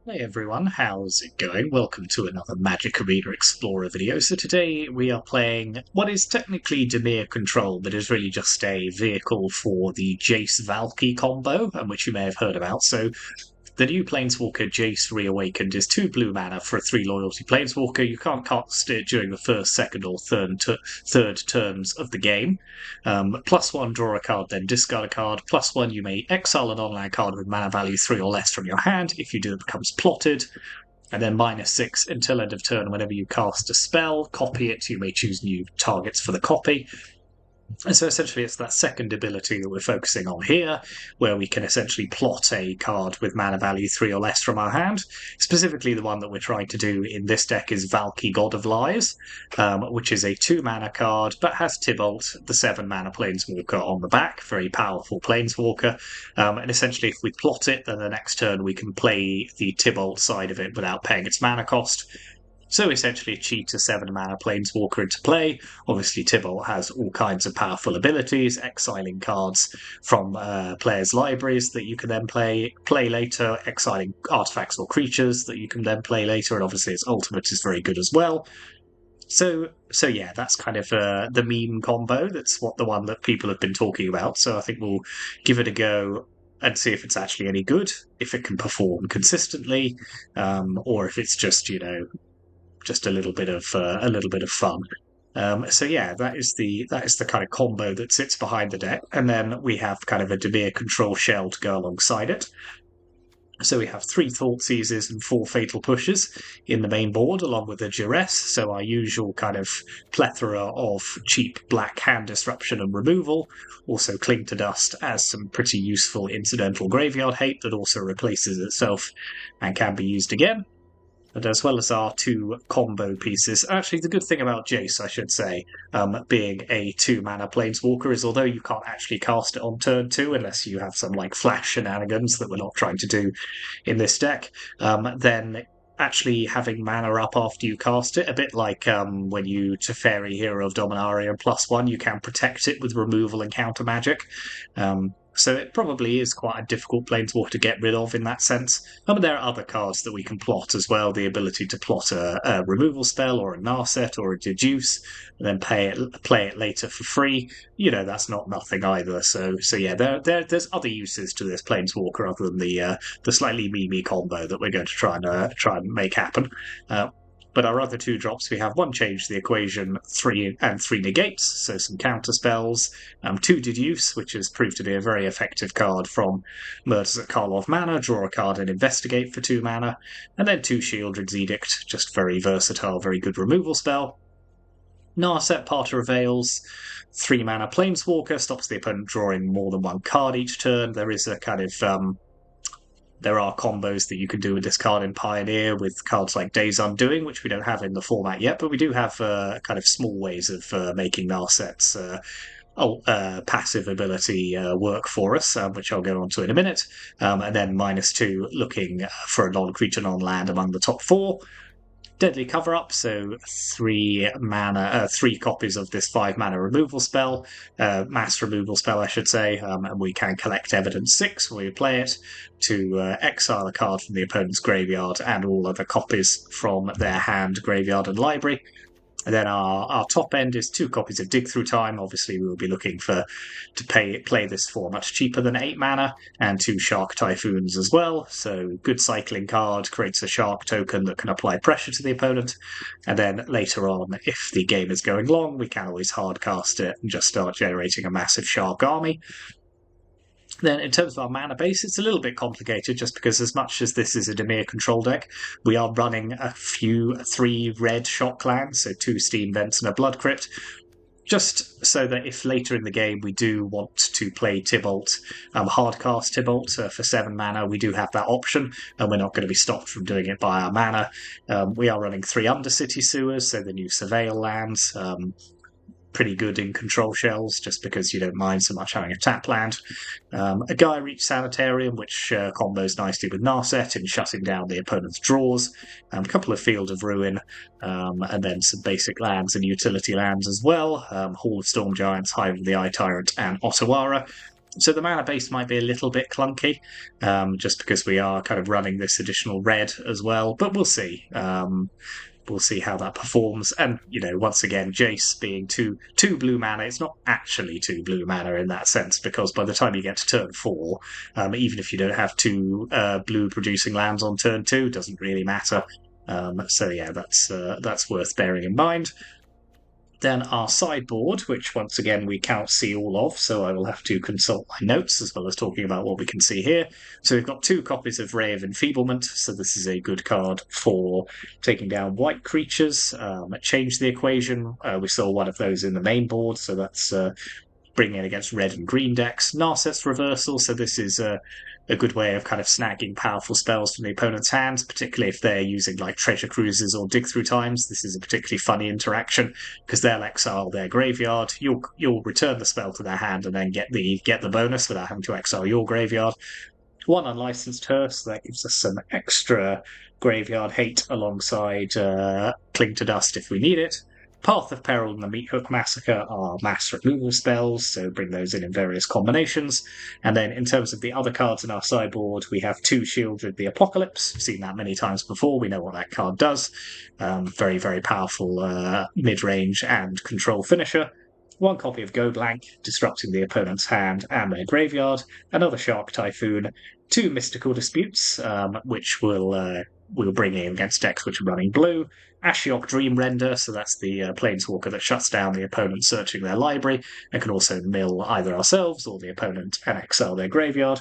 Hey everyone, how's it going? Welcome to another Magic Arena Explorer video. So today we are playing what is technically Dimir Control, but is really just a vehicle for the Jace Valki combo, which you may have heard about. So the new Planeswalker Jace Reawakened is 2 blue mana for a 3 loyalty Planeswalker. You can't cast it during the first, second, or third turns of the game. +1, draw a card, then discard a card. +1, you may exile an online card with mana value 3 or less from your hand. If you do, it becomes plotted. And then -6 until end of turn. Whenever you cast a spell, copy it. You may choose new targets for the copy. And so essentially it's that second ability that we're focusing on here, where we can essentially plot a card with mana value 3 or less from our hand. Specifically the one that we're trying to do in this deck is Valki, God of Lies, which is a 2 mana card, but has Tibalt, the 7 mana Planeswalker on the back, very powerful Planeswalker. And essentially if we plot it, then the next turn we can play the Tibalt side of it without paying its mana cost. So essentially, cheat a 7 mana Planeswalker into play. Obviously, Tibalt has all kinds of powerful abilities, exiling cards from players' libraries that you can then play later, exiling artifacts or creatures that you can then play later, and obviously its ultimate is very good as well. So yeah, that's kind of the meme combo. That's the one that people have been talking about. So I think we'll give it a go and see if it's actually any good, if it can perform consistently, or if it's just just a little bit of fun. So yeah, that is the kind of combo that sits behind the deck, and then we have kind of a Dimir control shell to go alongside it. So we have 3 Thought Seizes and 4 Fatal Pushes in the main board, along with a Duress, so our usual kind of plethora of cheap black hand disruption and removal. Also Cling to Dust as some pretty useful incidental graveyard hate that also replaces itself and can be used again. And as well as our 2 combo pieces. Actually, the good thing about Jace, I should say, being a 2 mana Planeswalker, is although you can't actually cast it on turn 2 unless you have some like flash shenanigans that we're not trying to do in this deck, then actually having mana up after you cast it, a bit like when you Teferi Hero of Dominaria +1, you can protect it with removal and counter magic. So it probably is quite a difficult Planeswalker to get rid of in that sense. But there are other cards that we can plot as well. The ability to plot a removal spell or a Narset or a Deduce, and then play it later for free. That's not nothing either. So yeah, there's other uses to this Planeswalker other than the slightly memey combo that we're going to try and make happen. But our other 2 drops, we have 1 Change the Equation, 3 and 3 Negates, so some counter spells, 2 Deduce, which has proved to be a very effective card from Murders at Karlov Manor, draw a card and investigate for 2 mana, and then 2 Shieldred's Edict, just very versatile, very good removal spell. Narset, Parter of Veils, 3 mana Planeswalker, stops the opponent drawing more than 1 card each turn. There is a kind of there are combos that you can do with this card in Pioneer with cards like Days Undoing, which we don't have in the format yet, but we do have kind of small ways of making Narset's passive ability work for us, which I'll go on to in a minute. And then -2, looking for a non-creature, non-land among the top 4. Deadly Cover Up, so 3 copies of this 5 mana removal spell, mass removal spell, I should say, and we can collect Evidence 6 when we play it to exile a card from the opponent's graveyard and all other copies from their hand, graveyard, and library. And then our top end is 2 copies of Dig Through Time. Obviously, we will be looking to play this for much cheaper than 8 mana, and 2 Shark Typhoons as well. So good cycling card, creates a Shark token that can apply pressure to the opponent. And then later on, if the game is going long, we can always hardcast it and just start generating a massive Shark army. Then, in terms of our mana base, it's a little bit complicated just because, as much as this is a Dimir control deck, we are running 3 red shock lands, so 2 Steam Vents and a Blood Crypt, just so that if later in the game we do want to play Tibalt, hardcast Tibalt for 7 mana, we do have that option, and we're not going to be stopped from doing it by our mana. We are running 3 Undercity Sewers, so the new Surveil lands. Pretty good in control shells, just because you don't mind so much having a tap land. A Gaia Reach Sanitarium, which combos nicely with Narset in shutting down the opponent's draws. A couple of Field of Ruin, and then some basic lands and utility lands as well. Hall of Storm Giants, Hive of the Eye Tyrant, and Otawara. So the mana base might be a little bit clunky, just because we are kind of running this additional red as well, but we'll see. We'll see how that performs. And, once again, Jace being two blue mana, it's not actually two blue mana in that sense, because by the time you get to turn 4, even if you don't have two blue producing lands on turn 2, doesn't really matter. So yeah, that's worth bearing in mind. Then our sideboard, which once again we can't see all of, so I will have to consult my notes as well as talking about what we can see here. So we've got 2 copies of Ray of Enfeeblement, so this is a good card for taking down white creatures. Change the equation. We saw one of those in the main board, so that's bringing it against red and green decks. Narset's Reversal, so this is a good way of kind of snagging powerful spells from the opponent's hands, particularly if they're using like Treasure Cruises or Dig Through Times. This is a particularly funny interaction because they'll exile their graveyard. You'll return the spell to their hand and then get the bonus without having to exile your graveyard. 1 Unlicensed Hearse, that gives us some extra graveyard hate alongside Cling to Dust if we need it. Path of Peril and the Meathook Massacre are mass removal spells, so bring those in various combinations. And then in terms of the other cards in our sideboard, we have 2 Shieldred the Apocalypse. Seen that many times before, we know what that card does. Very, very powerful mid-range and control finisher. 1 copy of Go Blank, disrupting the opponent's hand and their graveyard. Another Shark Typhoon. 2 Mystical Disputes, which we'll bring in against decks which are running blue. Ashiok Dream Render, so that's the Planeswalker that shuts down the opponent searching their library and can also mill either ourselves or the opponent and exile their graveyard.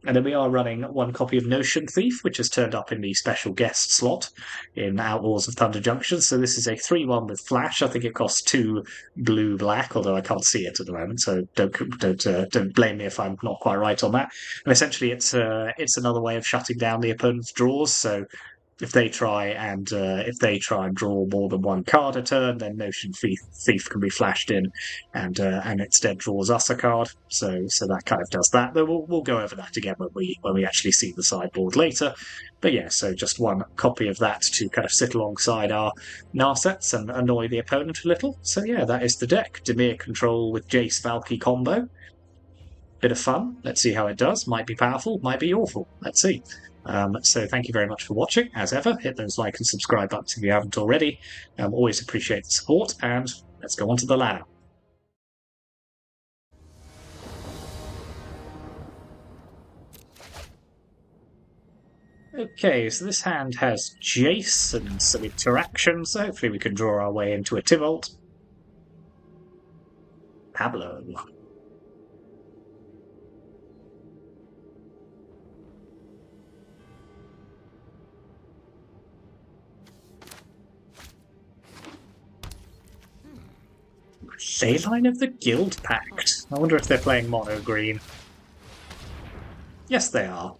And then we are running 1 copy of Notion Thief, which has turned up in the special guest slot in Outlaws of Thunder Junction. So this is a 3/1 with flash. I think it costs 2 blue-black, although I can't see it at the moment, so don't blame me if I'm not quite right on that. And essentially, it's another way of shutting down the opponent's draws. So if they try and draw more than 1 card a turn, then Notion Thief can be flashed in, and instead draws us a card. So that kind of does that. Though we'll go over that again when we actually see the sideboard later. But yeah, so just 1 copy of that to kind of sit alongside our Narsets and annoy the opponent a little. So yeah, that is the deck. Dimir Control with Jace Valki combo. Bit of fun. Let's see how it does. Might be powerful, might be awful. Let's see. So thank you very much for watching. As ever, hit those like and subscribe buttons if you haven't already. Always appreciate the support, and let's go on to the ladder. Okay, so this hand has Jace and some interactions, so hopefully we can draw our way into a Tibalt. Pablo. Leyline of the Guild Pact. I wonder if they're playing mono green. Yes, they are.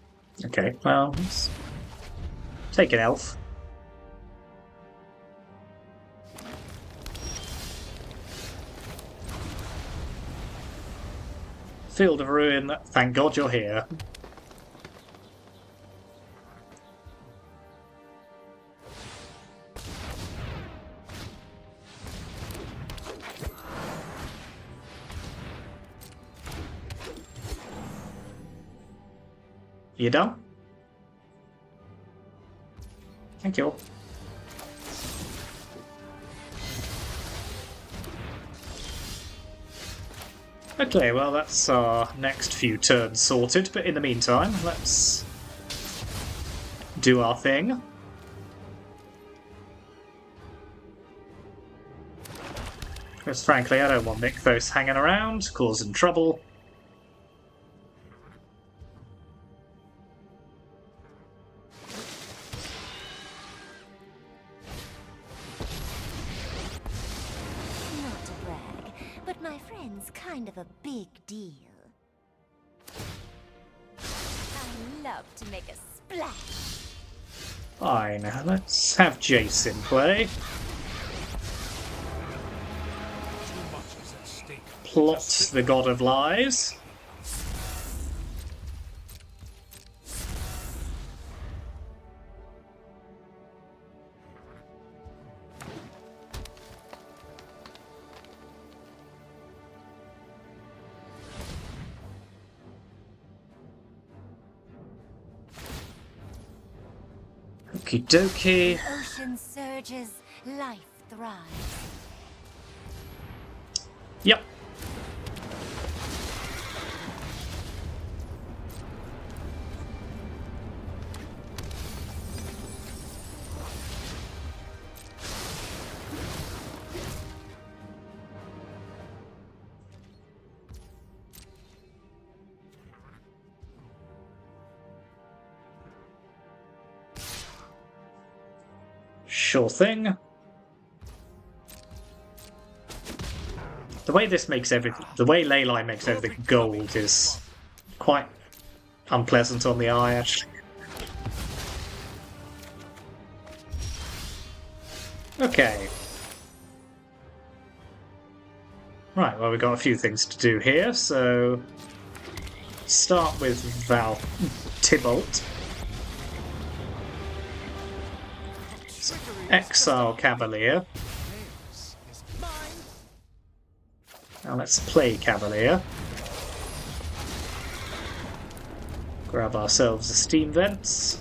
Okay, well, let's take an elf. Field of Ruin, thank God you're here. You done? Thank you. Okay, well that's our next few turns sorted, but in the meantime, let's do our thing. Because frankly, I don't want Nykthos hanging around, causing trouble. Kind of a big deal. I love to make a splash. Fine, let's have Jace in play. Plot the God of Lies. Okie dokie. Ocean surges, life thrives. Yep. Sure thing. The way this makes everything, the way Leyline makes everything gold is quite unpleasant on the eye, actually. Okay. Right, well, we've got a few things to do here, so start with Tibalt. Exile Cavalier. Now let's play Cavalier. Grab ourselves the steam vents.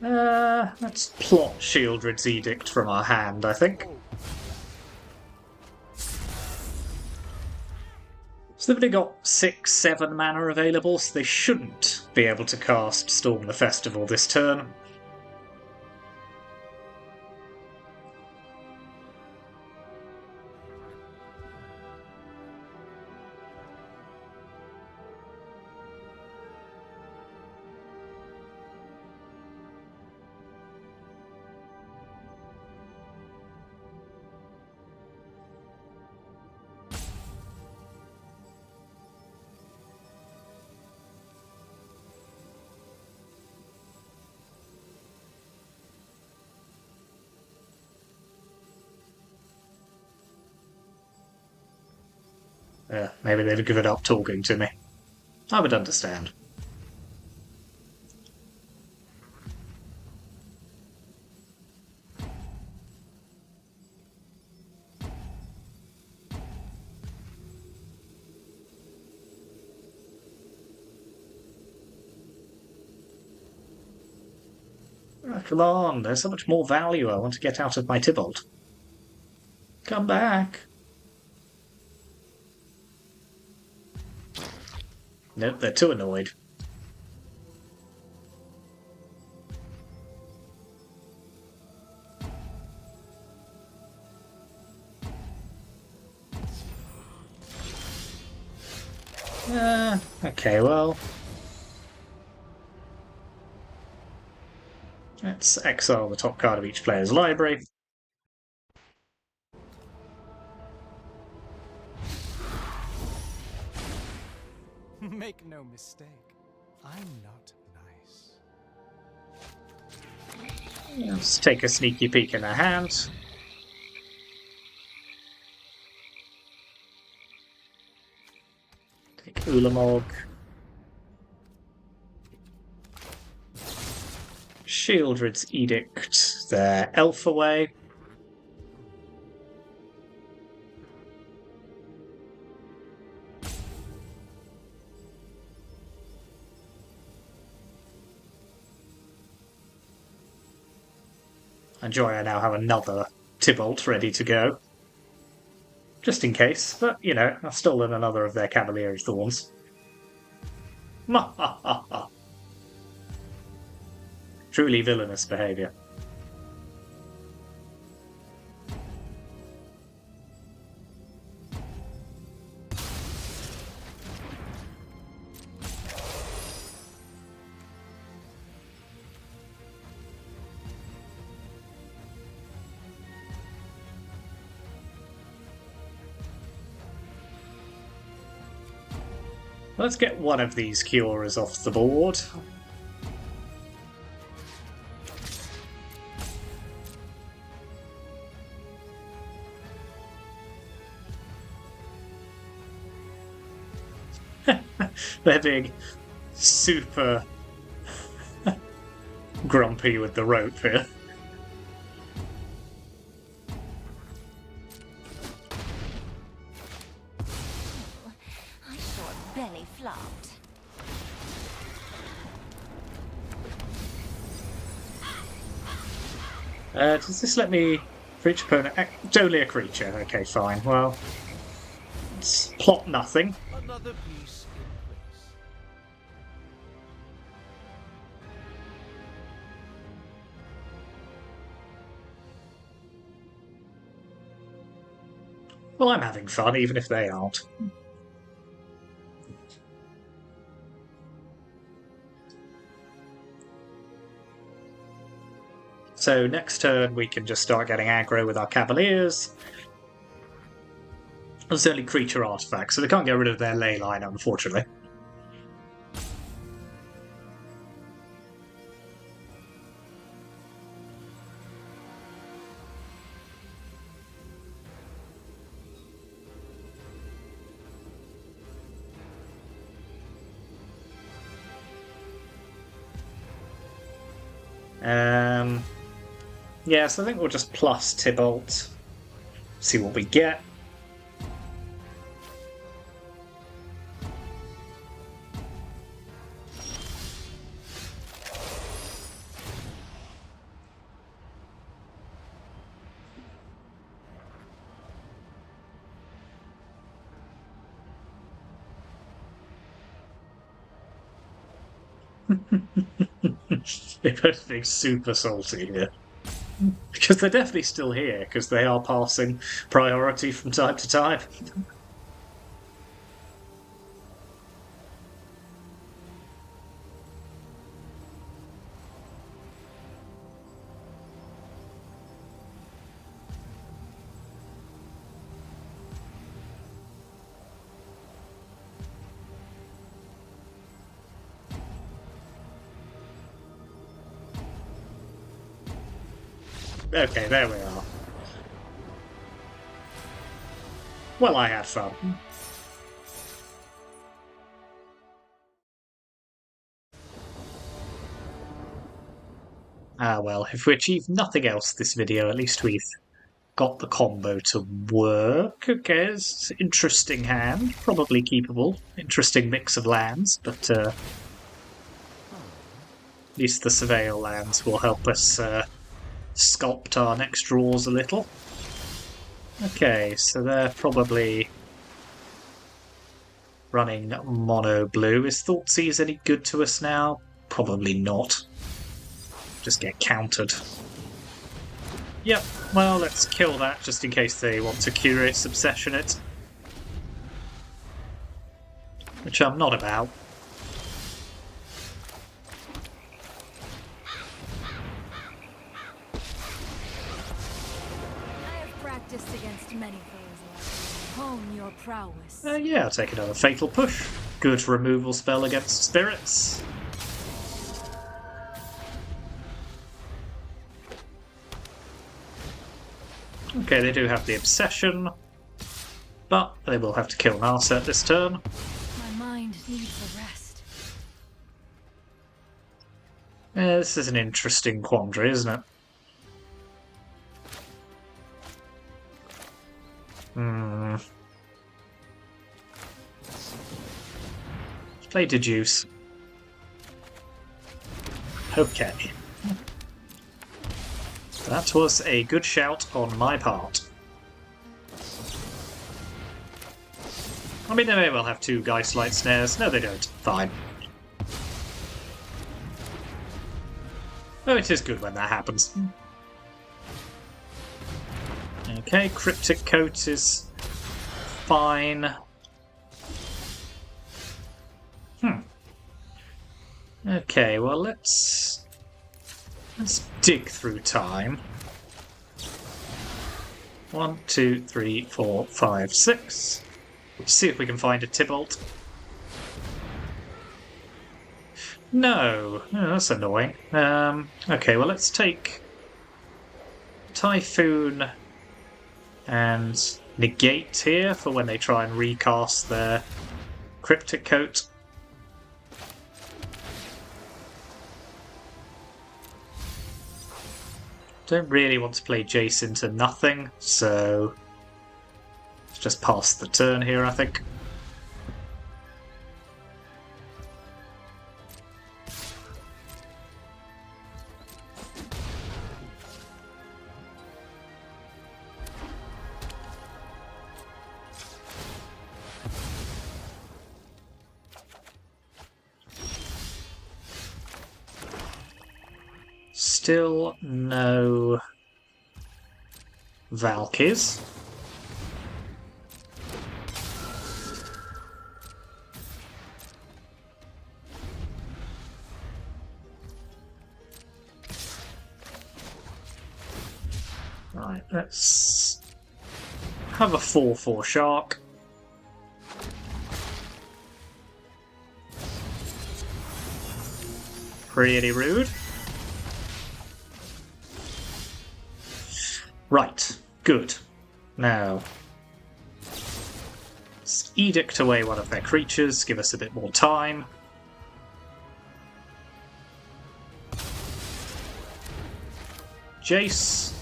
Let's plot Shieldred's Edict from our hand, I think. So they've only got 6-7 mana available, so they shouldn't be able to cast Storm the Festival this turn. Maybe they've given up talking to me. I would understand. Oh, come on, there's so much more value I want to get out of my Tibalt. Come back. Nope, they're too annoyed. Okay, well. Let's exile the top card of each player's library. Make no mistake, I'm not nice. Let's take a sneaky peek in their hand. Take Ulamog. Shieldred's Edict their elf away. Enjoy, I now have another Tibalt ready to go. Just in case, but, you know, I've stolen another of their Cavalier's Thorns. Truly villainous behaviour. Let's get one of these Cures off the board. They're being super grumpy with the rope here. I sure belly flopped. Does this let me... For each opponent... Only a creature. Okay, fine. Well, let's plot nothing. Another piece in place. Well, I'm having fun, even if they aren't. So next turn we can just start getting aggro with our Cavaliers. There's only creature artifacts, so they can't get rid of their ley line, unfortunately. Yeah, so I think we'll just plus Tibalt, see what we get. They're both being super salty here. Because they're definitely still here, because they are passing priority from time to time. Okay, there we are. Well, I had fun. Ah well, if we achieve nothing else this video, at least we've got the combo to work. Okay, it's an interesting hand. Probably keepable. Interesting mix of lands, but at least the Surveil lands will help us sculpt our next draws a little. Okay, so they're probably running mono blue. Is Thoughtseize any good to us now? Probably not. Just get countered. Yep, well, let's kill that just in case they want to Curious Obsession it. Which I'm not about. Practiced against many foes. Hone your prowess. Yeah, I'll take another Fatal Push. Good removal spell against spirits. Okay, they do have the Obsession, but they will have to kill Narset this turn. My mind needs a rest. This is an interesting quandary, isn't it? Play Deduce. Okay. That was a good shout on my part. I mean, they may well have two Geistlight Snares. No, they don't. Fine. Oh, it is good when that happens. Okay, Cryptic Coat is fine. Okay, well, let's dig through time. 1, 2, 3, 4, 5, 6. See if we can find a Tibalt. No, oh, that's annoying. Okay, well, let's take Typhoon and Negate here for when they try and recast their Cryptic Coat. Don't really want to play Jace into nothing, so let's just pass the turn here, I think. Still no Valkis. Right, let's have a 4/4 shark. Pretty rude. Right, good. Now, let's edict away one of their creatures, give us a bit more time. Jace.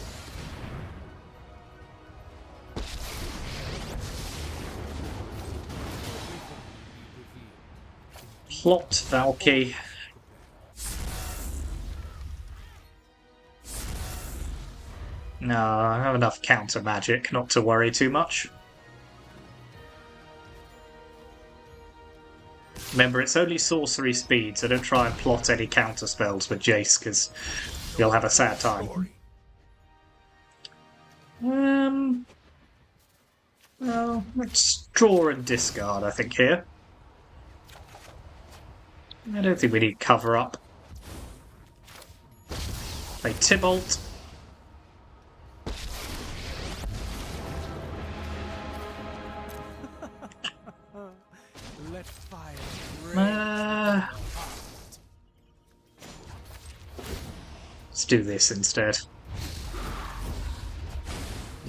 Plot Valki. No, I have enough counter magic not to worry too much. Remember, it's only sorcery speed, so don't try and plot any counter spells with Jace, because you'll have a sad time. Well, let's draw and discard, I think, here. I don't think we need cover up. Play Tibalt. Let fire Let's do this instead.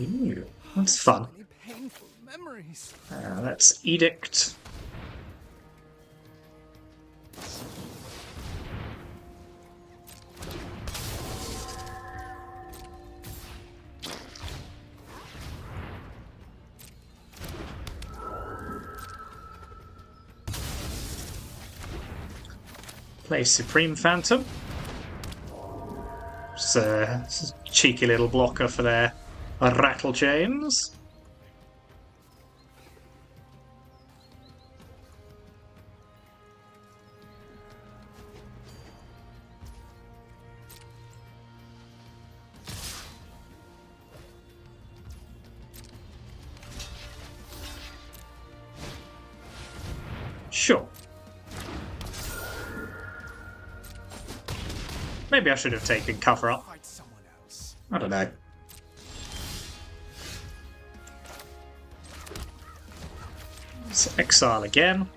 Ooh, that's fun. many painful memories. Let's edict. Play Supreme Phantom. It's a cheeky little blocker for their rattle chains. Sure. Maybe I should have taken cover up. Fight someone else. I don't know. Let's exile again.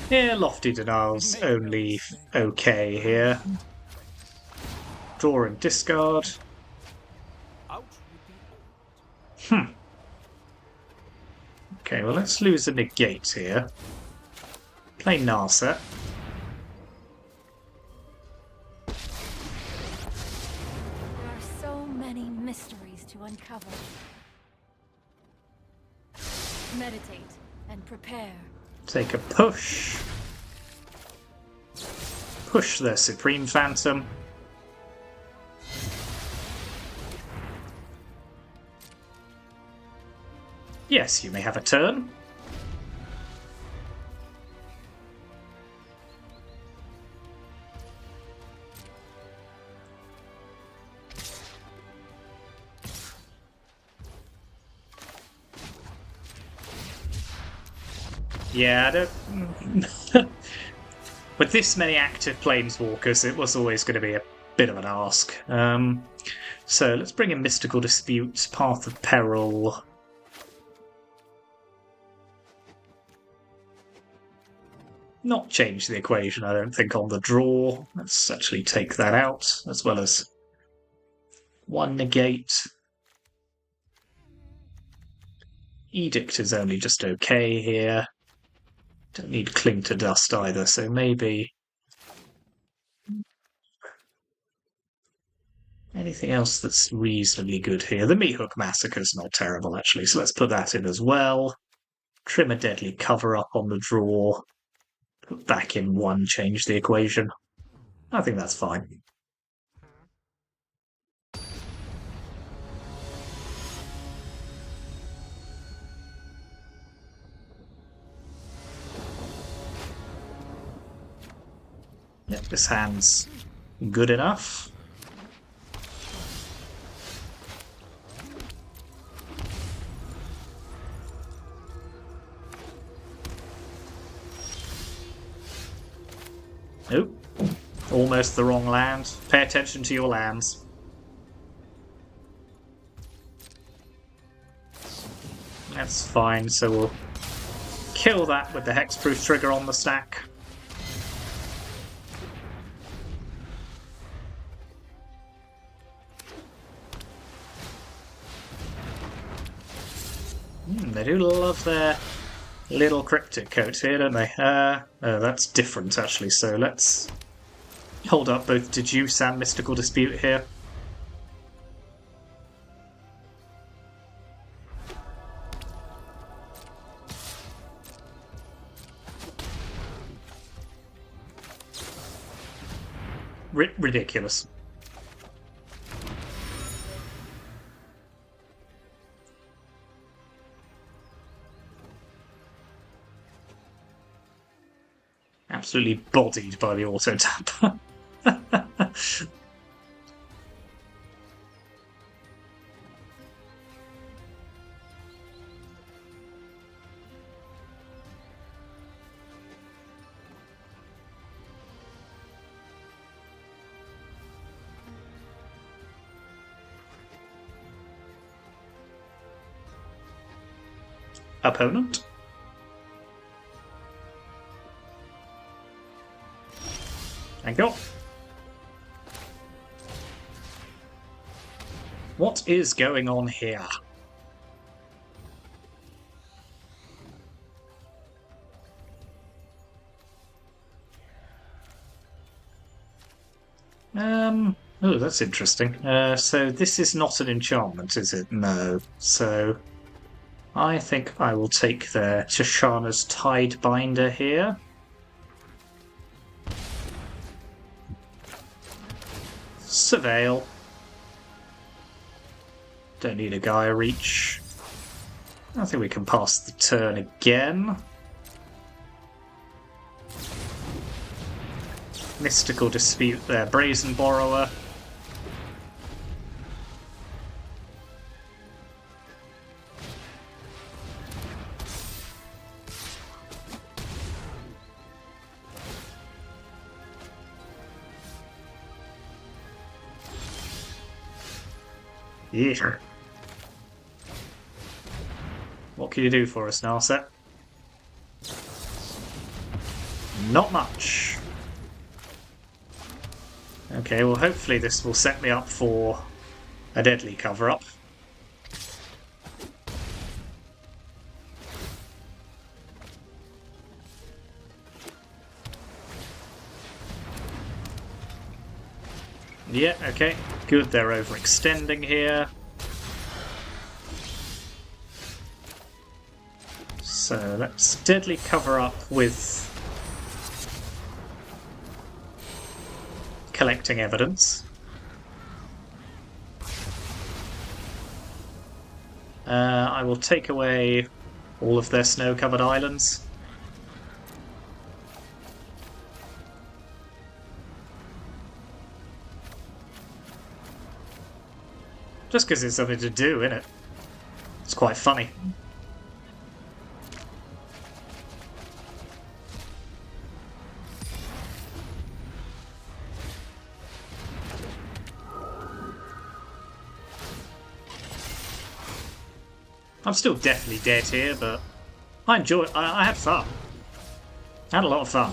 Yeah, Lofty Denial's only okay here. Draw and discard. Out with the old. Okay, well, let's lose a negate here. Play Narset. There are so many mysteries to uncover. Meditate and prepare. Take a push. Push the Supreme Phantom. Yes, you may have a turn. Yeah, I don't... With this many active Planeswalkers, it was always going to be a bit of an ask. So let's bring in Mystical Disputes, Path of Peril. Not change the equation, I don't think, on the draw. Let's actually take that out, as well as one negate. Edict is only just okay here. Don't need Cling to Dust either, so maybe... anything else that's reasonably good here? The Meat Hook Massacre's not terrible, actually, so let's put that in as well. Trim a Deadly Cover up on the draw. Put back in one, change the equation. I think that's fine. Yep, this hand's Good enough. Oh, almost the wrong land. Pay attention to your lands. That's fine, so we'll kill that with the hexproof trigger on the stack. They do love their little cryptic coats here, don't they? Oh, that's different, actually, so let's hold up both Deduce and Mystical Dispute here. Ridiculous. Absolutely bodied by the auto tap. Opponent. Thank you. What is going on here? Oh, that's interesting. So this is not an enchantment, is it? No. So I think I will take the Tishana's Tidebinder here. Surveil. Don't need a Gaia Reach. I think we can pass the turn again. Mystical Dispute there. Brazen Borrower. Yeah. What can you do for us, Narset? Not much. Okay, well hopefully this will set me up for a deadly cover-up. Yeah, okay. Good, they're overextending here. So let's deadly cover up with collecting evidence. I will take away all of their snow-covered islands. Just because it's something to do, innit? It's quite funny. I'm still definitely dead here, but I enjoy it. I had fun. I had a lot of fun.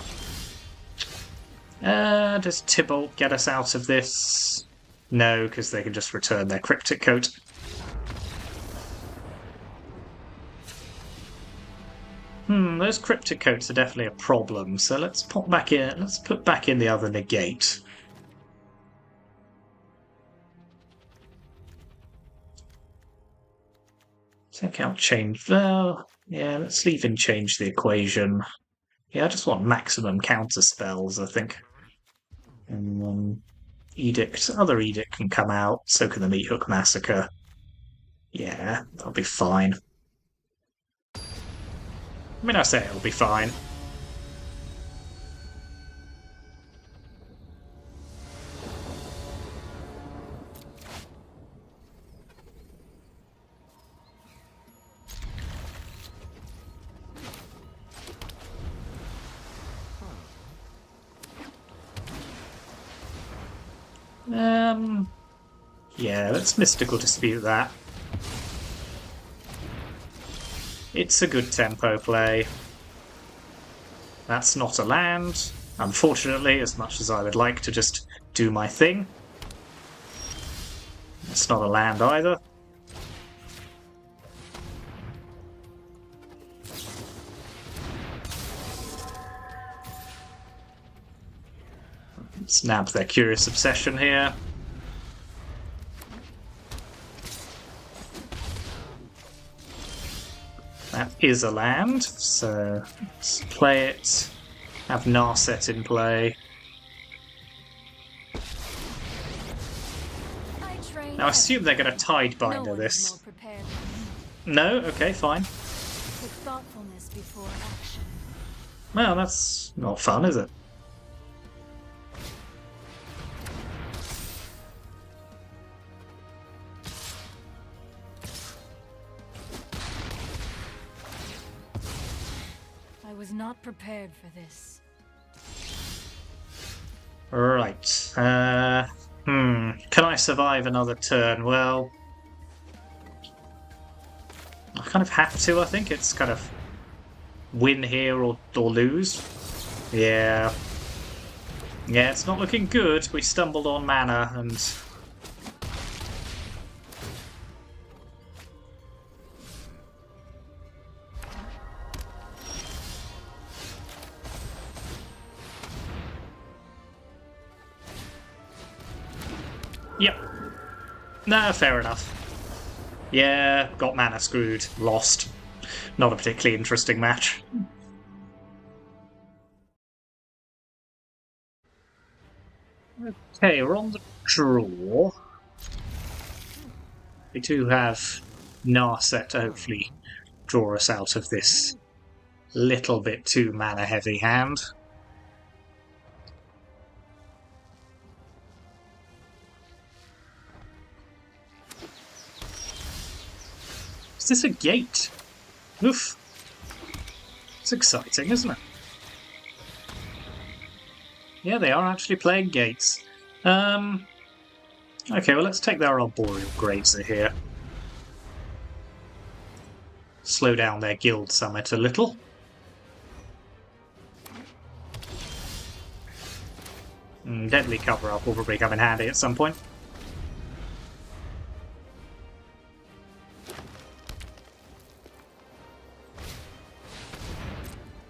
Does Tibalt get us out of this? No, because they can just return their cryptic coat. Those cryptic coats are definitely a problem, so let's pop back in. Let's put back in the other negate. Take out change. Well, yeah, let's leave in change the equation. Yeah, I just want maximum counter spells, I think. And Edict. Other Edict can come out, so can the Meat Hook Massacre. Yeah, that'll be fine. I mean, I say it'll be fine. Yeah, let's Mystical Dispute that. It's a good tempo play. That's not a land, unfortunately, as much as I would like to just do my thing. It's not a land either. Snap their Curious Obsession here. That is a land, so let's play it. Have Narset in play. Now I assume they're going to Tidebinder this. No? Okay, fine. Put thoughtfulness before action. Well, that's not fun, is it? I was not prepared for this. Right. Can I survive another turn? Well, I kind of have to, I think. It's kind of win here or lose. Yeah. Yeah, it's not looking good. We stumbled on mana and... Yep. No, fair enough. Yeah, got mana screwed. Lost. Not a particularly interesting match. Okay, we're on the draw. We do have Narset to hopefully draw us out of this little bit too mana heavy hand. Is this a gate? Oof. It's exciting, isn't it? Yeah, they are actually playing gates. Okay, well, let's take their Arboreal Grazer here. Slow down their Guild Summit a little. Deadly Cover-Up will probably come in handy at some point.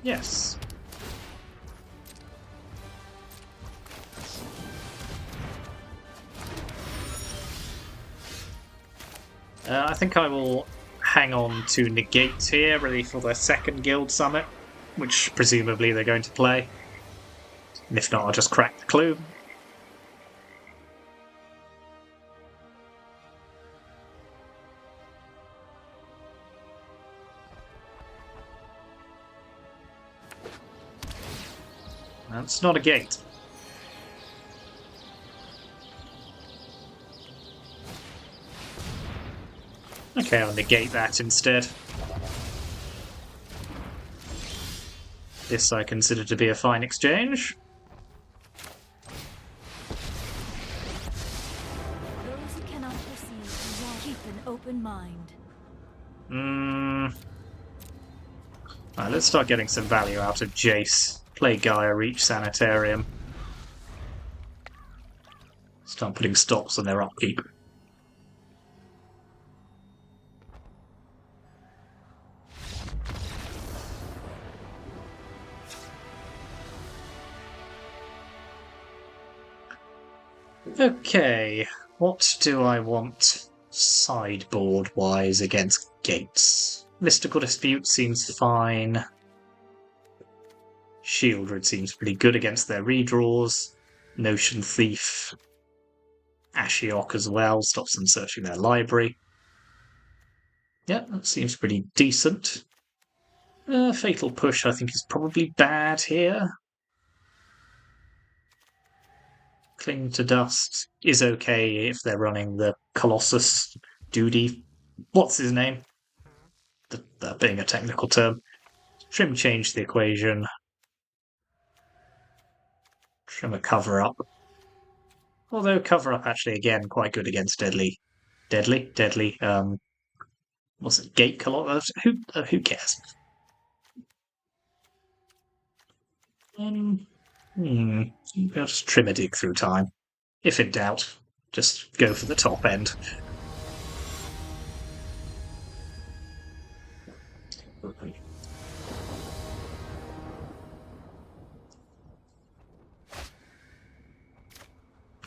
Yes. I think I will hang on to Negate here, ready for their second Guild Summit, which presumably they're going to play. And if not, I'll just crack the clue. That's not a gate. Okay, I'll negate that instead. This I consider to be a fine exchange. Those who cannot perceive, keep an open mind. Right, let's start getting some value out of Jace. Play Gaia, reach Sanitarium. Start putting stops on their upkeep. Okay, what do I want sideboard-wise against gates? Mystical Dispute seems fine. Shieldred seems pretty good against their redraws. Notion Thief. Ashiok as well, stops them searching their library. Yeah, that seems pretty decent. Fatal Push, I think, is probably bad here. Cling to Dust is okay if they're running the Colossus Duty. What's his name? That being a technical term. Trim change the equation. Trim a cover up. Although cover up actually again quite good against deadly. What's it? Gate Colossus? Who cares? I'll just trim a dig through time. If in doubt, just go for the top end.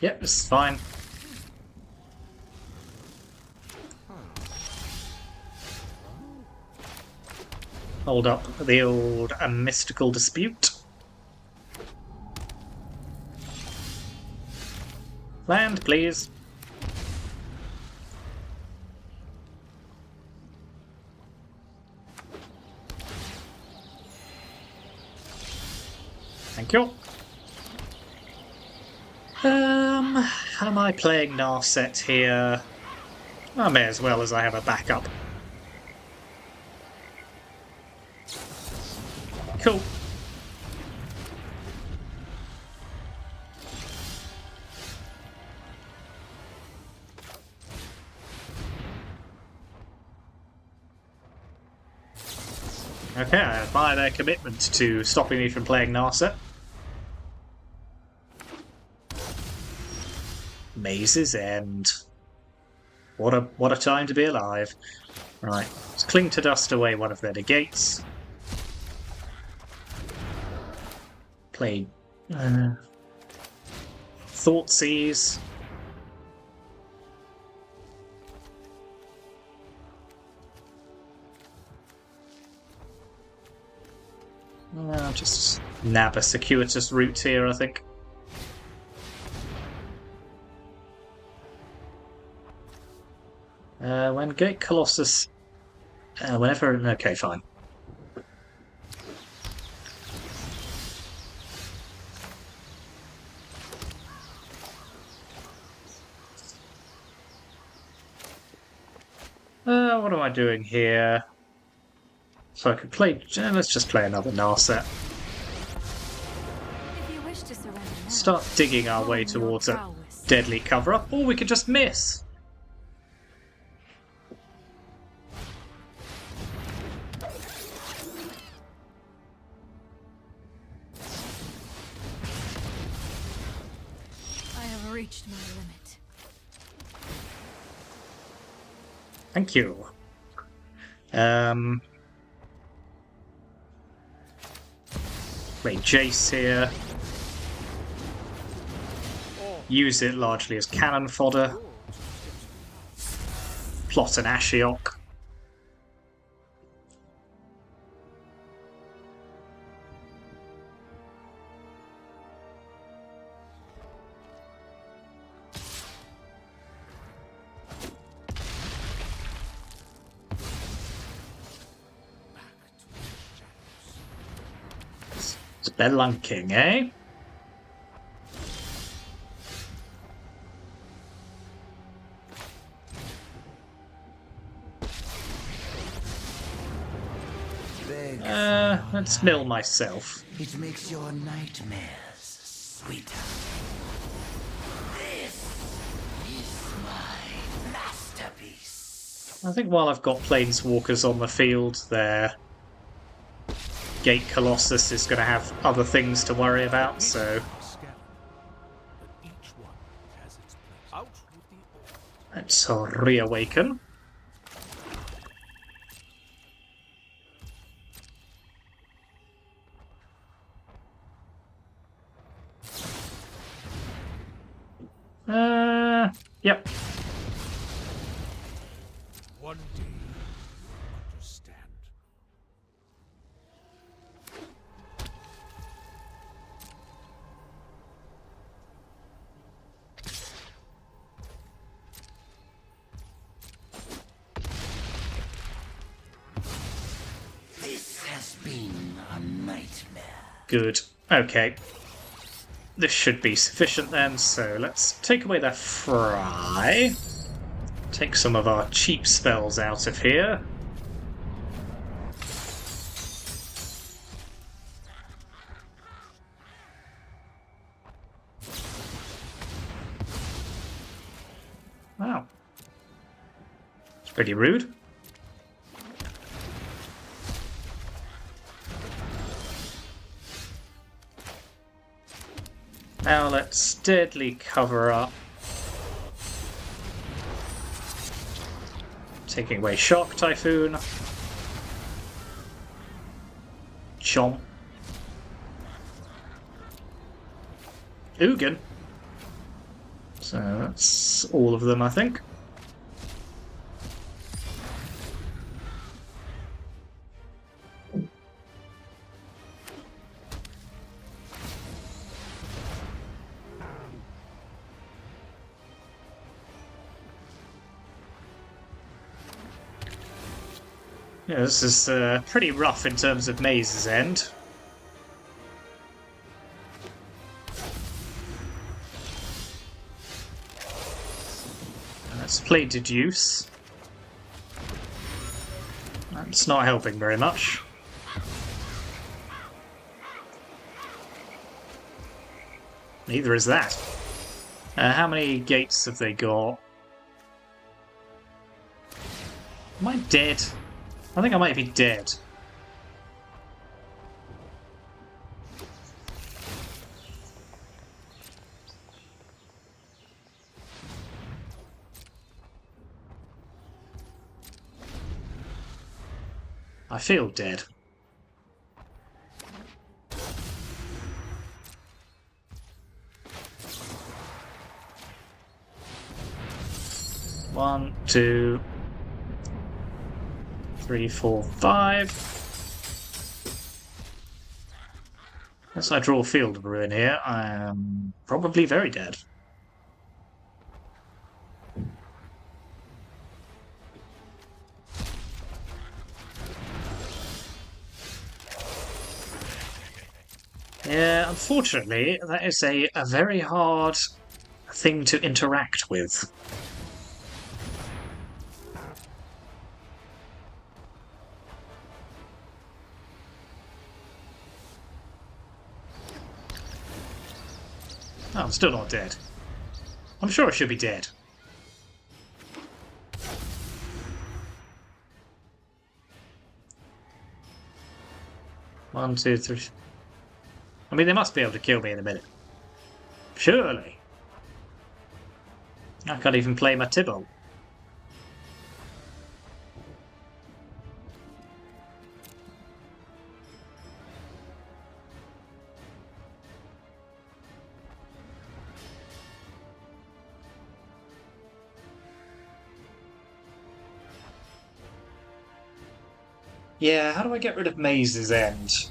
Yep, this is fine. Hold up the old mystical dispute. Land, please. Thank you. Am I playing Narset here? I may as well, as I have a backup. Cool. Okay, I admire their commitment to stopping me from playing Narset. Maze's End. What a time to be alive. Right, let's cling to dust away one of their negates. Play Thoughtseize. Just nab a circuitous route here, I think. When Gate Colossus... whenever... Okay, fine. What am I doing here? So I could play... let's just play another Narset. If you wish to surrender now, Start digging our way towards a deadly cover-up, or we could just miss. I have reached my limit. Thank you. Play Jace here. Use it largely as cannon fodder. Plot an Ashiok. Spelunking, eh? Let's mill myself. It makes your nightmares sweeter. This is my masterpiece. I think while I've got Planeswalkers on the field, their Gate Colossus is going to have other things to worry about, so... But each one has its place. Out with the old. Let's reawaken. Yep. One day you'll understand. This has been a nightmare. Good. Okay. This should be sufficient then, so let's take away their fry. Take some of our cheap spells out of here. Pretty rude. Now let's steadily cover up. Taking away Shock Typhoon. Chomp. Ugin. So that's all of them, I think. Yeah, this is pretty rough in terms of Maze's End. Let's play Deduce. That's not helping very much. Neither is that. How many gates have they got? Am I dead? I think I might be dead. I feel dead. One, two, 3, 4, 5. Unless I draw Field of Ruin here, I am probably very dead. Yeah, unfortunately, that is a very hard thing to interact with. Oh, I'm still not dead. I'm sure I should be dead. One, two, three. I mean, they must be able to kill me in a minute. Surely. I can't even play my Tibalt. Yeah, how do I get rid of Maze's End?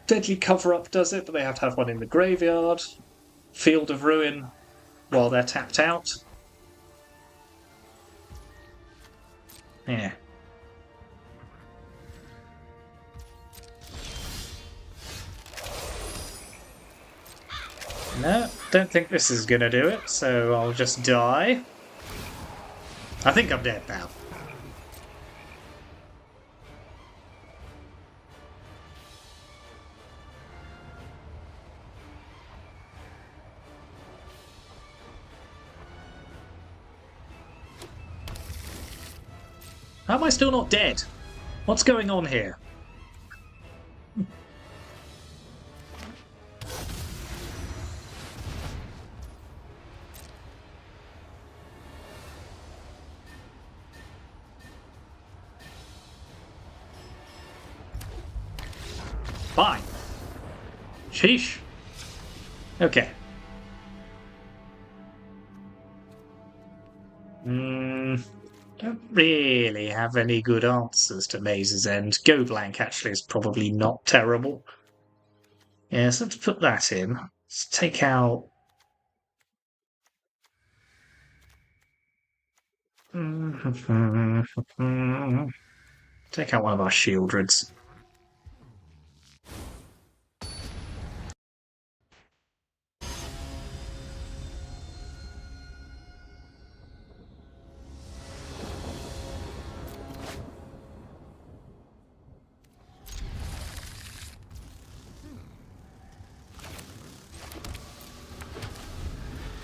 Deadly Cover-Up does it, but they have to have one in the graveyard. Field of Ruin while they're tapped out. Yeah. No, don't think this is gonna do it, so I'll just die. I think I'm dead now. How am I still not dead? What's going on here? Fine. Sheesh. Okay. Don't really have any good answers to Maze's End. Go Blank actually is probably not terrible. Yeah, so let's put that in. Let's take out... Take out one of our Shieldreds.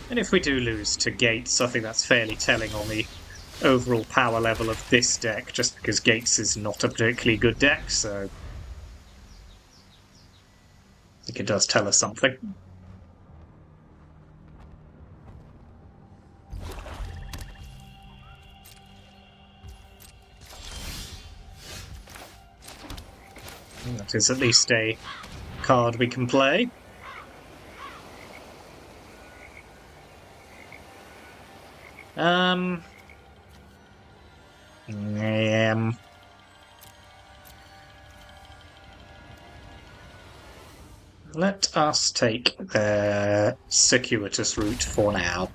And if we do lose to Gates, I think that's fairly telling on the overall power level of this deck, just because Gates is not a particularly good deck, so I think it does tell us something. That is at least a card we can play. Let us take the circuitous route for now.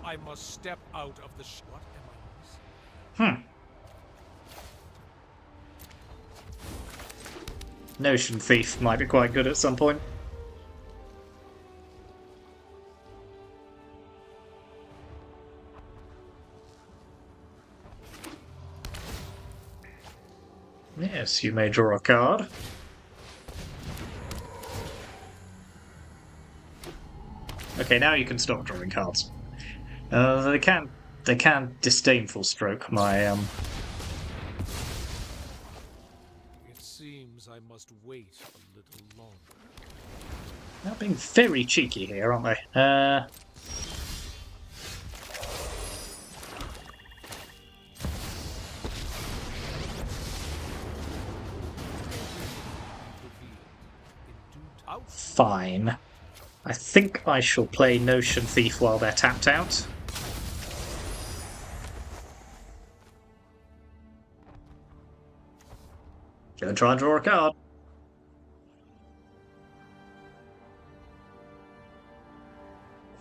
I must step out of the what am I missing? Notion Thief might be quite good at some point. Yes, you may draw a card. Okay, now you can stop drawing cards. They can disdainful stroke my It seems I must wait a little longer. They're being very cheeky here, aren't they? Fine. I think I shall play Notion Thief while they're tapped out. Gonna try and draw a card.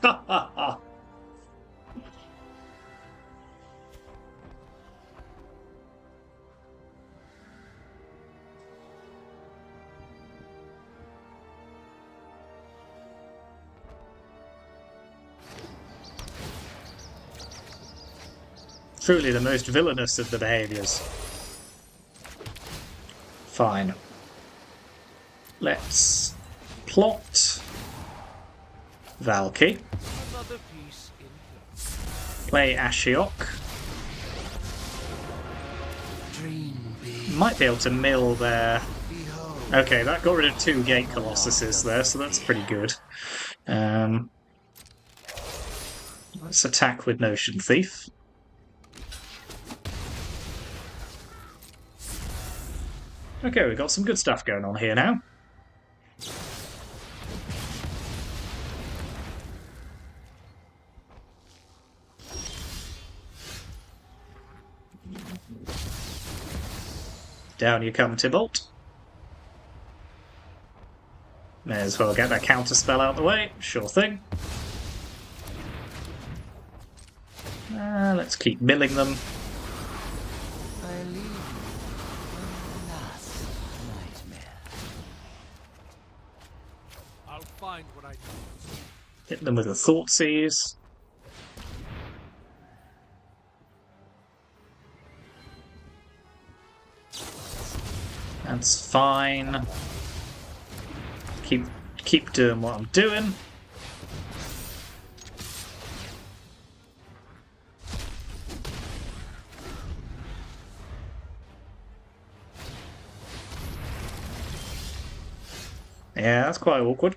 Ha ha ha! Truly the most villainous of the behaviours. Fine. Let's plot Valki. Another piece in Play Ashiok. Might be able to mill there. Okay, that got rid of 2 Gate Colossuses there, so that's pretty good. Let's attack with Notion Thief. Okay, we've got some good stuff going on here now. Down you come, Tibalt. May as well get that counter spell out the way. Sure thing. Let's keep milling them. I leave you one last nightmare. I'll find what I need. Hit them with a Thoughtseize. That's fine. Keep doing what I'm doing. Yeah, that's quite awkward.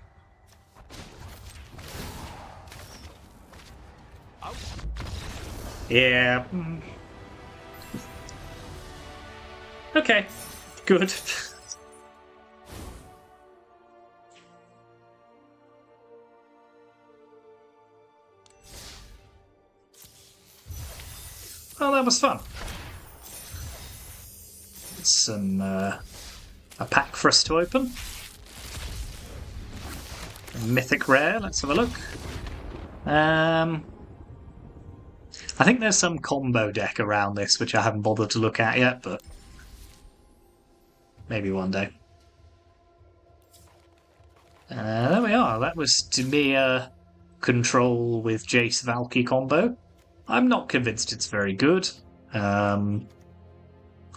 Yeah. Okay. Good. Well, that was fun. Some a pack for us to open. Mythic rare. Let's have a look. I think there's some combo deck around this which I haven't bothered to look at yet, but maybe one day. There we are. That was Dimir control with Jace Valki combo. I'm not convinced it's very good.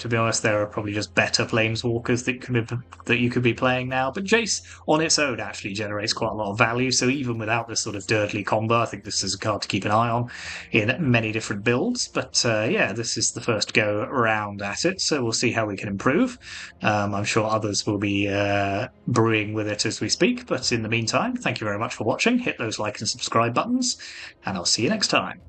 To be honest, there are probably just better Planeswalkers that you could be playing now. But Jace on its own actually generates quite a lot of value. So even without this sort of dirtly combo, I think this is a card to keep an eye on in many different builds. But yeah, this is the first go around at it. So we'll see how we can improve. I'm sure others will be brewing with it as we speak. But in the meantime, thank you very much for watching. Hit those like and subscribe buttons, and I'll see you next time.